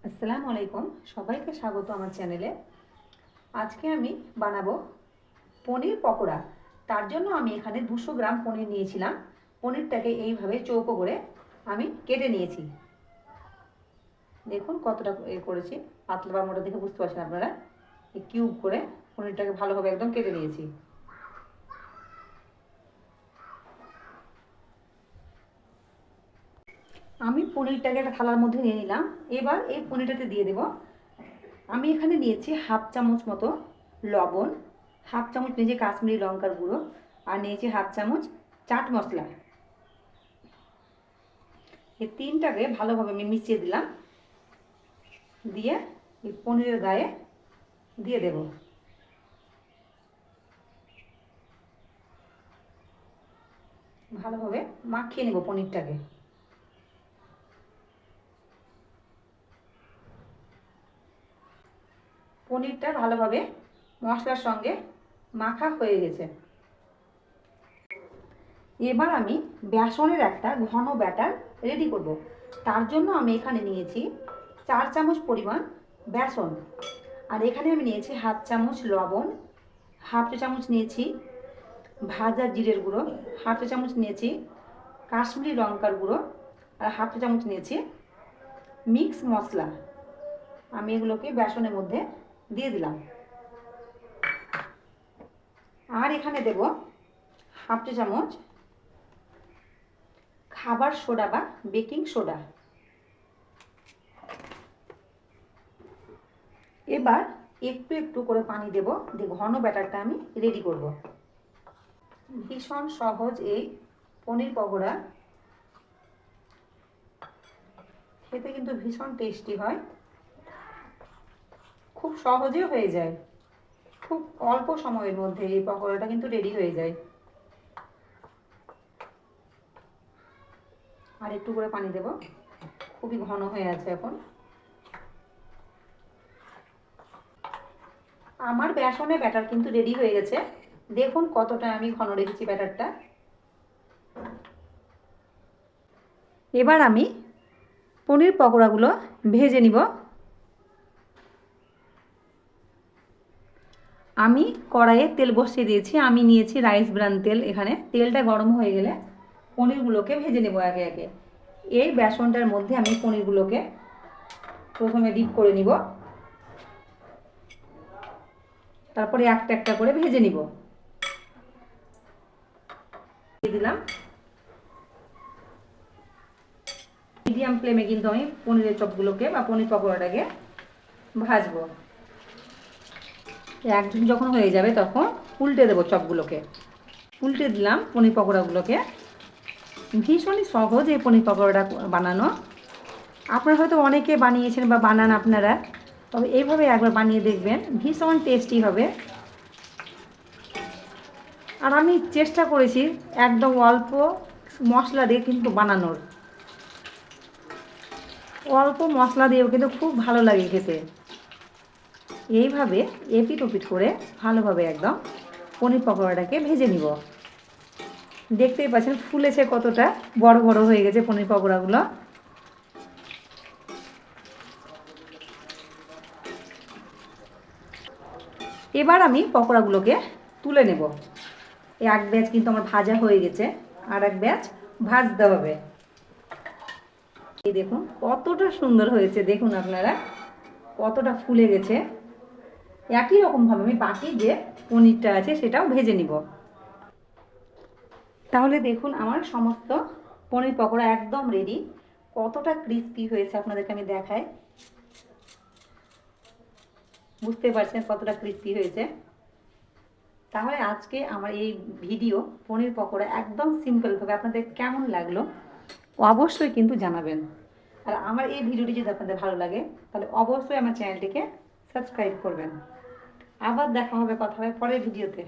আসসালামু আলাইকুম, সবাইকে স্বাগত আমার চ্যানেলে। আজকে আমি বানাবো পনির পকোড়া। তার জন্য আমি এখানে 200 গ্রাম পনির নিয়েছিলাম। পনিরটাকে এইভাবে চৌকো করে আমি কেটে নিয়েছি। দেখুন কতটা করেছি, পাতলা বা মোটা দেখে বুঝতে পারছেন আপনারা। এই কিউব করে পনিরটাকে ভালোভাবে একদম কেটে নিয়েছি। আমি পনিরটাকে একটা থালার মধ্যে নিয়ে নিলাম। এবার এই পনিরটাতে দিয়ে দেব, আমি এখানে নিয়েছি হাফ চামচ মতো লবণ, হাফ চামচ নিয়েছি কাশ্মীরি লঙ্কার গুঁড়ো, আর নিয়েছি হাফ চামচ চাট মশলা। এই তিনটাকে ভালোভাবে আমি মিশিয়ে দিলাম, দিয়ে এই পনিরের গায়ে দিয়ে দেব। ভালোভাবে মাখিয়ে নেব পনিরটাকে। পনিরটা ভালোভাবে মশলার সঙ্গে মাখা হয়ে গেছে। এবার আমি বেসনের একটা ঘন ব্যাটার রেডি করব। তার জন্য আমি এখানে নিয়েছি 4 চামচ পরিমাণ বেসন, আর এখানে আমি নিয়েছি হাফ চামচ লবণ, হাফ চা চামচ নিয়েছি ভাজা জিরের গুঁড়ো, হাফ চা চামচ নিয়েছি কাশ্মীরি লঙ্কার গুঁড়ো, আর হাফ চা চামচ নিয়েছি মিক্স মশলা। আমি এগুলোকে বেসনের মধ্যে দিয়ে দিলাম। আর এখানে দেব হাফ চা চামচ খাবার সোডা বা বেকিং সোডা। এবার একটু একটু করে পানি দেব, দিয়ে ঘন ব্যাটারটা আমি রেডি করব। ভীষণ সহজ এই পনির পকোড়া, খেতে কিন্তু ভীষণ টেস্টি হয়, খুব সহজে হয়ে যায়। খুব অল্প সময়ের মধ্যে এই পকোড়াটা কিন্তু রেডি হয়ে যায়। আর একটু করে পানি দেব, খুবই ঘন হয়ে আছে এখন। আমার বেসনের ব্যাটার কিন্তু রেডি হয়ে গেছে। দেখুন কতটা আমি ঘন রেখেছি ব্যাটারটা। এবার আমি পনির পকোড়াগুলো ভেজে নিব। আমি কড়াইয়ে তেল বসিয়ে দিয়েছি। আমি নিয়েছি রাইস ব্রান তেল। এখানে তেলটা গরম হয়ে গেলে পনিরগুলোকে ভেজে নেব একে একে। এই বেসনটার মধ্যে আমি পনিরগুলোকে প্রথমে ডিপ করে নিব, তারপরে একটা একটা করে ভেজে নিব। দিয়ে দিলাম। মিডিয়াম ফ্লেমে কিন্তু আমি পনিরের চপগুলোকে বা পনির পকোড়াটাকে ভাজবো। একদিন যখন হয়ে যাবে তখন উল্টে দেবো চপগুলোকে। উল্টে দিলাম পনির পকোড়াগুলোকে। ভীষণই সহজ এই পনির পকোড়াটা বানানো। আপনারা হয়তো অনেকে বানিয়েছেন বা বানান আপনারা, তবে এইভাবে একবার বানিয়ে দেখবেন, ভীষণ টেস্টি হবে। আর আমি চেষ্টা করেছি একদম অল্প মশলা দিয়ে কিন্তু বানানোর। অল্প মশলা দিয়েও কিন্তু খুব ভালো লাগে খেতে। এইভাবে এপিট ওপিট করে ভালোভাবে একদম পনির পকোড়াটাকে ভেজে নিব। দেখতেই পাচ্ছেন ফুলেছে কতটা, বড় বড় হয়ে গেছে পনির পকোড়াগুলো। এবার আমি পকোড়াগুলোকে তুলে নেব। এক ব্যাচ কিন্তু আমার ভাজা হয়ে গেছে, আর এক ব্যাচ ভাজতে হবে। এই দেখুন কতটা সুন্দর হয়েছে, দেখুন আপনারা কতটা ফুলে গেছে। একই রকমভাবে আমি বাকি যে পনিরটা আছে সেটাও ভেজে নিব। তাহলে দেখুন আমার সমস্ত পনির পকোড়া একদম রেডি। কতটা ক্রিস্পি হয়েছে আপনাদেরকে আমি দেখাই, বুঝতে পারছেন কতটা ক্রিস্পি হয়েছে। তাহলে আজকে আমার এই ভিডিও পনির পকোড়া একদম সিম্পলভাবে আপনাদের কেমন লাগলো অবশ্যই কিন্তু জানাবেন। আর আমার এই ভিডিওটি যদি আপনাদের ভালো লাগে তাহলে অবশ্যই আমার চ্যানেলটিকে সাবস্ক্রাইব করবেন। আবার দেখা হবে, কথা হবে পরের ভিডিওতে।